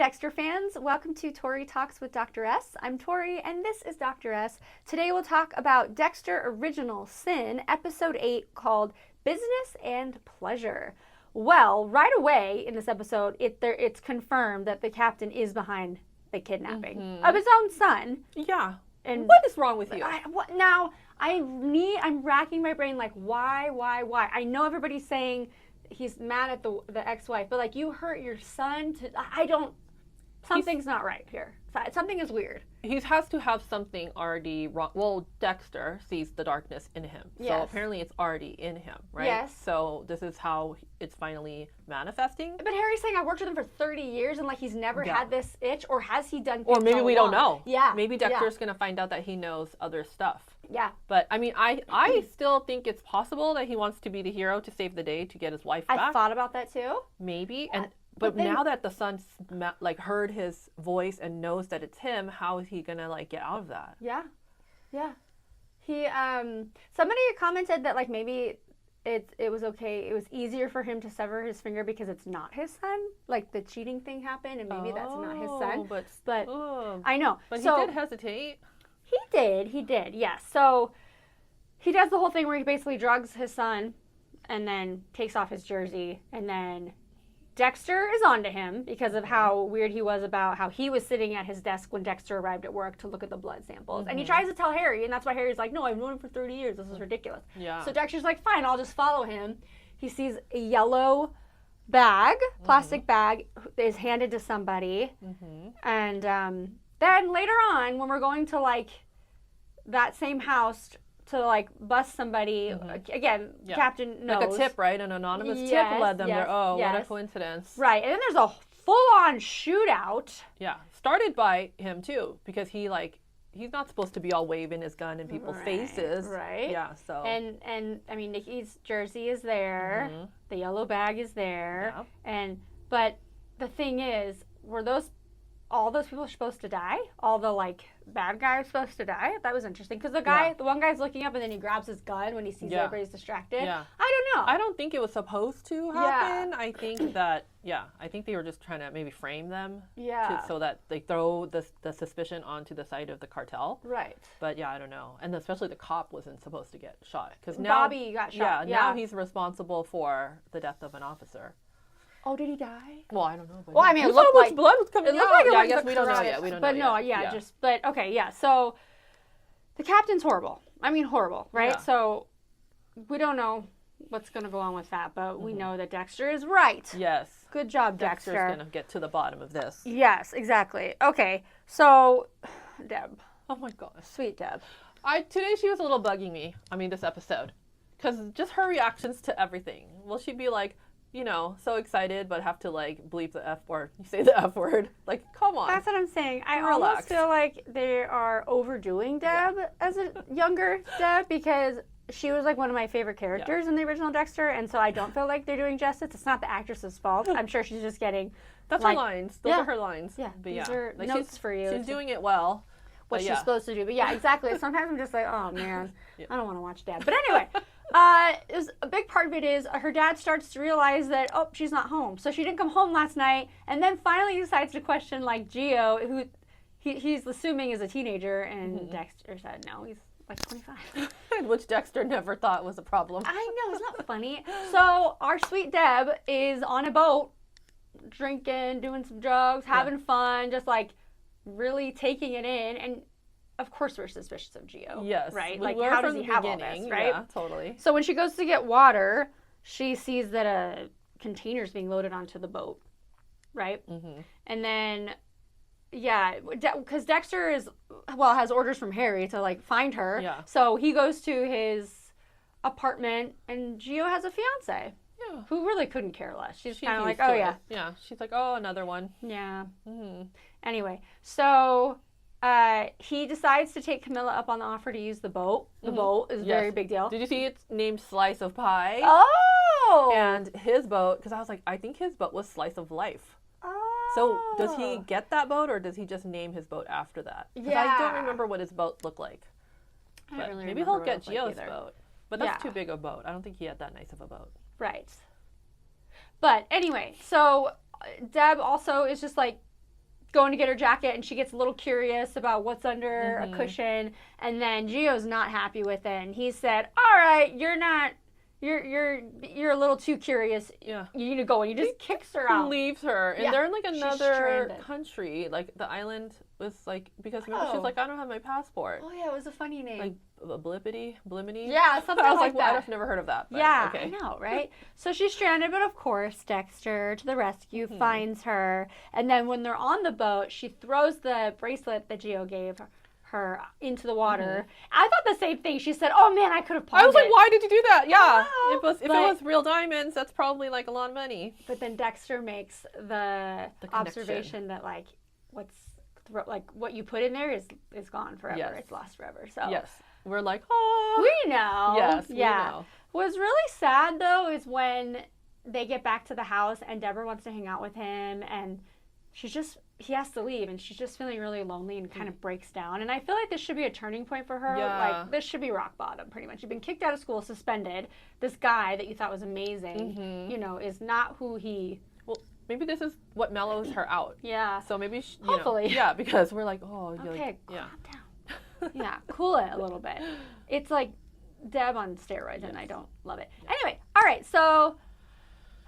Dexter fans. Welcome to Tori Talks with Dr. S. I'm Tori, and this is Dr. S. Today we'll talk about Dexter Original Sin, Episode 8, called Business and Pleasure. Well, right away in this episode, it's confirmed that the captain is behind the kidnapping of his own son. Yeah. And what is wrong with you? I'm racking my brain, like, why? I know everybody's saying he's mad at the ex-wife, but like, you hurt your son something's not right here. Something is weird. He has to have something already wrong. Well, Dexter sees the darkness in him. Yes. So apparently it's already in him, right? Yes. So this is how it's finally manifesting. But Harry's saying, I worked with him for 30 years and like he's never had this itch, or has he done things Or maybe we don't know. Yeah. Maybe Dexter's going to find out that he knows other stuff. Yeah. But I mean, I still think it's possible that he wants to be the hero to save the day to get his wife back. I thought about that too. Maybe. Yeah. But now that the son like heard his voice and knows that it's him, how is he gonna like get out of that? Yeah. He somebody commented that like maybe it was okay. It was easier for him to sever his finger because it's not his son. Like the cheating thing happened, and maybe that's not his son. But I know. But so, he did hesitate. He did. Yes. So he does the whole thing where he basically drugs his son, and then takes off his jersey, and then Dexter is onto him because of how weird he was about how he was sitting at his desk when Dexter arrived at work to look at the blood samples. And he tries to tell Harry, and that's why Harry's like, no, I've known him for 30 years. This is ridiculous. Yeah. So Dexter's like, fine, I'll just follow him. He sees a yellow bag, plastic bag, is handed to somebody. And then later on, when we're going to like that same house to like bust somebody, again, Captain knows. Like a tip, right? An anonymous tip led them there. Oh, what a coincidence. Right, and then there's a full-on shootout. Yeah, started by him too, because he's not supposed to be all waving his gun in people's faces. Right. Yeah, so. And I mean, Nikki's jersey is there. The yellow bag is there. Yeah. But the thing is, were all those people supposed to die? All the like bad guys supposed to die? That was interesting because the one guy's looking up and then he grabs his gun when he sees everybody's distracted. Yeah. I don't know. I don't think it was supposed to happen. Yeah. I think that I think they were just trying to maybe frame them. Yeah. So that they throw the suspicion onto the side of the cartel. Right. But I don't know. And especially the cop wasn't supposed to get shot because now Bobby got shot. Yeah. Now he's responsible for the death of an officer. Oh, did he die? Well, I don't know. Well, I mean, it looked like blood was coming out. Like I guess we don't know yet. But no, but okay, yeah. So the captain's horrible. I mean, horrible, right? Yeah. So we don't know what's going to go on with that, but we know that Dexter is right. Yes. Good job, Dexter. Dexter's going to get to the bottom of this. Yes, exactly. Okay, so Deb. Oh my gosh. Sweet Deb. Today she was a little bugging me. I mean, this episode. Because just her reactions to everything. Will she be like, so excited, but have to like bleep the F word. You say the F word. Like, come on. That's what I'm saying. I almost feel like they are overdoing Deb as a younger Deb because she was like one of my favorite characters in the original Dexter, and so I don't feel like they're doing justice. It's not the actress's fault. I'm sure she's just getting. That's her lines. Those are her lines. Yeah. But these are like notes for you. She's doing it well. What she's supposed to do. But yeah, exactly. Sometimes I'm just like, oh man, I don't want to watch Deb. But anyway. A big part of it is her dad starts to realize that, she's not home. So she didn't come home last night, and then finally decides to question, like, Gio, who he's assuming is a teenager, and Dexter said, no, he's like 25. Which Dexter never thought was a problem. I know, it's not funny. So our sweet Deb is on a boat, drinking, doing some drugs, having fun, just, like, really taking it in, and of course we're suspicious of Gio. Yes. Right? Like, how does he have all this, right? Yeah, totally. So when she goes to get water, she sees that a container's being loaded onto the boat, right? And then, because Dexter has orders from Harry to, like, find her. Yeah. So he goes to his apartment, and Gio has a fiance. Yeah. Who really couldn't care less. She's kind of like, oh, yeah. Yeah. She's like, oh, another one. Yeah. Anyway, so he decides to take Camilla up on the offer to use the boat. The boat is a very big deal. Did you see it's named Slice of Pie? Oh! And his boat, because I was like, I think his boat was Slice of Life. Oh. So does he get that boat, or does he just name his boat after that? Because I don't remember what his boat looked like. But really maybe he'll get Gio's boat. But that's too big a boat. I don't think he had that nice of a boat. Right. But anyway, so Deb also is just like, going to get her jacket, and she gets a little curious about what's under a cushion, and then Gio's not happy with it, and he said, all right, you're a little too curious. Yeah. You need to go, and he just kicks her out. Leaves her. And they're in like another country. Like the island was like, because remember she's like, I don't have my passport. Oh yeah, it was a funny name. Like Blimini? Yeah, something I was like that. Well, I've never heard of that. But yeah, okay. I know, right? So she's stranded, but of course Dexter to the rescue finds her. And then when they're on the boat, she throws the bracelet that Gio gave her into the water. I thought the same thing. She said, oh man, I could have pawned it. I was like, why did you do that? Yeah. If it but, was real diamonds, that's probably like a lot of money. But then Dexter makes the observation that like what you put in there is gone forever. Yes. It's lost forever. So yes. We're like, oh. We know. Yes, yeah. we know. What's really sad though is when they get back to the house and Deborah wants to hang out with him, and he has to leave, and she's just feeling really lonely and kind of breaks down. And I feel like this should be a turning point for her. Yeah. Like this should be rock bottom, pretty much. You've been kicked out of school, suspended. This guy that you thought was amazing, is not who he. Well, maybe this is what mellows her out. Yeah. So maybe hopefully. Yeah, because we're like, oh, okay, calm down. Yeah, cool it a little bit. It's like Deb on steroids, and I don't love it. Anyway, all right, so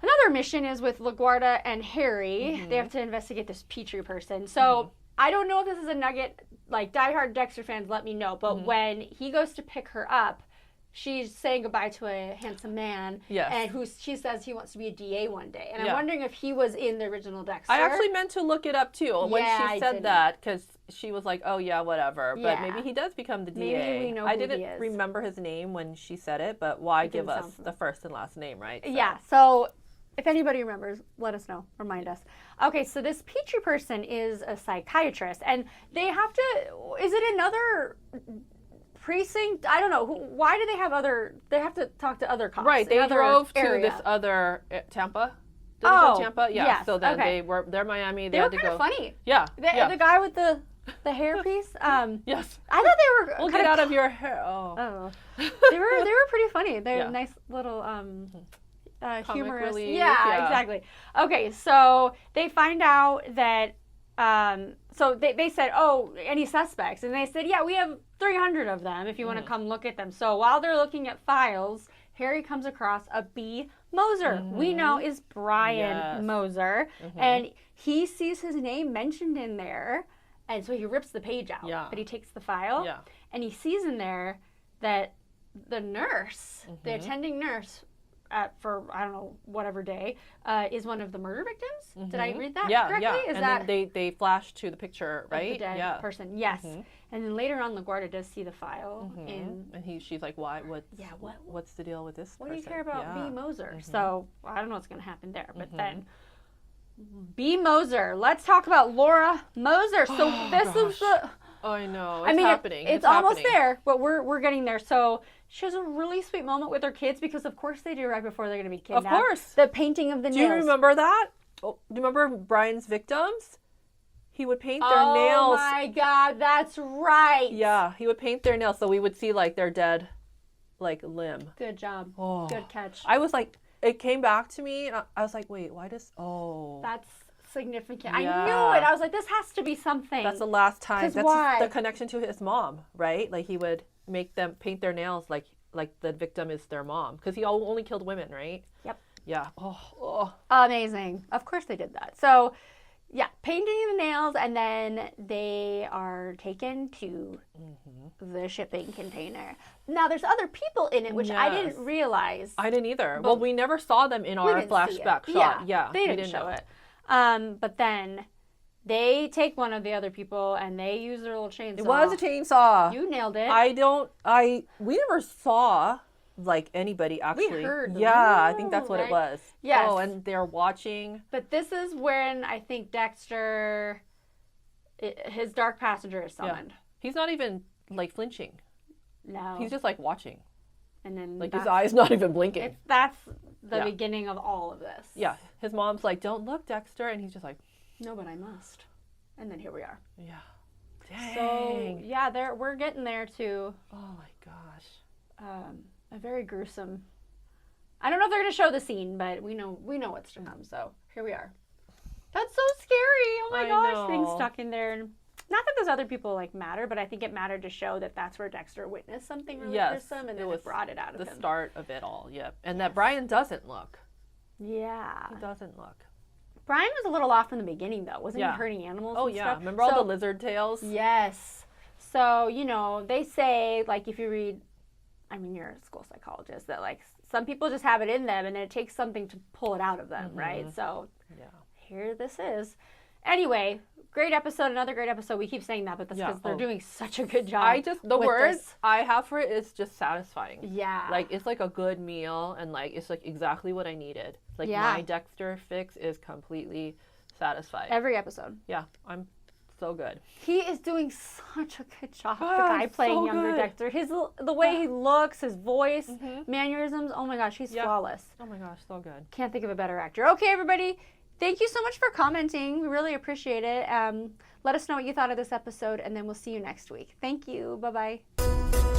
another mission is with LaGuardia and Harry. They have to investigate this Petrie person. So I don't know if this is a nugget, like diehard Dexter fans, let me know. But when he goes to pick her up, she's saying goodbye to a handsome man. Yes. And she says he wants to be a DA one day. And I'm wondering if he was in the original Dexter. I actually meant to look it up too when she said that, because she was like, oh yeah, whatever. But maybe he does become the DA. Maybe we know I who didn't he is. remember his name when she said it, but why give us the first and last name, right? So. Yeah, so if anybody remembers, let us know. Remind us. Okay, so this Petrie person is a psychiatrist, and they have to, is it another precinct? I don't know. Why do they have to talk to other cops? Right, they drove to this other, Tampa? Did they go to Tampa? Yeah, yes, so then they're Miami. They were kind of funny. Yeah, The guy with the hairpiece. Yes. I thought they were. We'll get out of your hair. Oh. They were pretty funny. They're nice little humorous. Relief. Yeah, exactly. Okay, so they find out that. So they said, oh, any suspects? And they said, yeah, we have 300 of them if you want to come look at them. So while they're looking at files, Harry comes across a B. Moser. We know is Brian Moser. And he sees his name mentioned in there. And so he rips the page out. Yeah. But he takes the file. Yeah. And he sees in there that the nurse, the attending nurse, for I don't know whatever day, is one of the murder victims. Did I read that correctly? Yeah. Is that then they flash to the picture, right? Of the dead person. Yes. And then later on, LaGuardia does see the file, and she's like, "Why? What's the deal with this? What do you care about B. Moser?" So I don't know what's going to happen there, but then B. Moser. Let's talk about Laura Moser. So this is the. I know. It's happening. It's almost there, but we're getting there. So she has a really sweet moment with her kids, because of course they do right before they're going to be kidnapped. Of course. The painting of the nails. Do you remember that? Oh, do you remember Brian's victims? He would paint their nails. Oh my God, that's right. Yeah, he would paint their nails so we would see like their dead, like limb. Good job. Oh. Good catch. I was like, it came back to me, and I was like, wait, why does? That's significant. I knew it. I was like, this has to be something. That's the last time. That's why? The connection to his mom, right? Like he would make them paint their nails like the victim is their mom, because he only killed women, right? Yep. Yeah. Oh. Amazing. Of course they did that. So, yeah, painting the nails, and then they are taken to the shipping container. Now, there's other people in it, which I didn't realize. I didn't either. Well, we never saw them in our flashback shot. Yeah, they didn't show it. But then they take one of the other people and they use their little chainsaw. It was a chainsaw. You nailed it. We never saw like anybody actually. We heard. Yeah, I think that's what it was. Yes. Oh, and they're watching. But this is when I think Dexter, his dark passenger is summoned. Yeah. He's not even like flinching. No. He's just like watching. And then like his eyes not even blinking. That's the beginning of all of this. Yeah. His mom's like, "Don't look, Dexter," and he's just like, "No, but I must." And then here we are. Yeah. Dang. So yeah, we're getting there too. Oh my gosh. A very gruesome. I don't know if they're going to show the scene, but we know what's to come. So here we are. That's so scary. Oh my gosh, being know. stuck in there. And not that those other people like matter, but I think it mattered to show that that's where Dexter witnessed something really gruesome, and then it brought it out of him. The start of it all, yep. And that Brian doesn't look. Yeah. He doesn't look. Brian was a little off from the beginning, though. Wasn't he hurting animals and stuff? Remember all the lizard tails? Yes. So, you know, they say, like, if you read, I mean, you're a school psychologist, that, like, some people just have it in them, and it takes something to pull it out of them, right? So, here this is. Anyway, great episode, another great episode. We keep saying that, but that's because they're doing such a good job. The words I have for it is just satisfying. Yeah. Like, it's like a good meal, and, like, it's, like, exactly what I needed. Like, my Dexter fix is completely satisfied. Every episode. Yeah, I'm so good. He is doing such a good job. The guy playing younger Dexter. The way he looks, his voice, mannerisms. Oh my gosh, he's flawless. Oh my gosh, so good. Can't think of a better actor. Okay, everybody. Thank you so much for commenting. We really appreciate it. Let us know what you thought of this episode, and then we'll see you next week. Thank you. Bye-bye.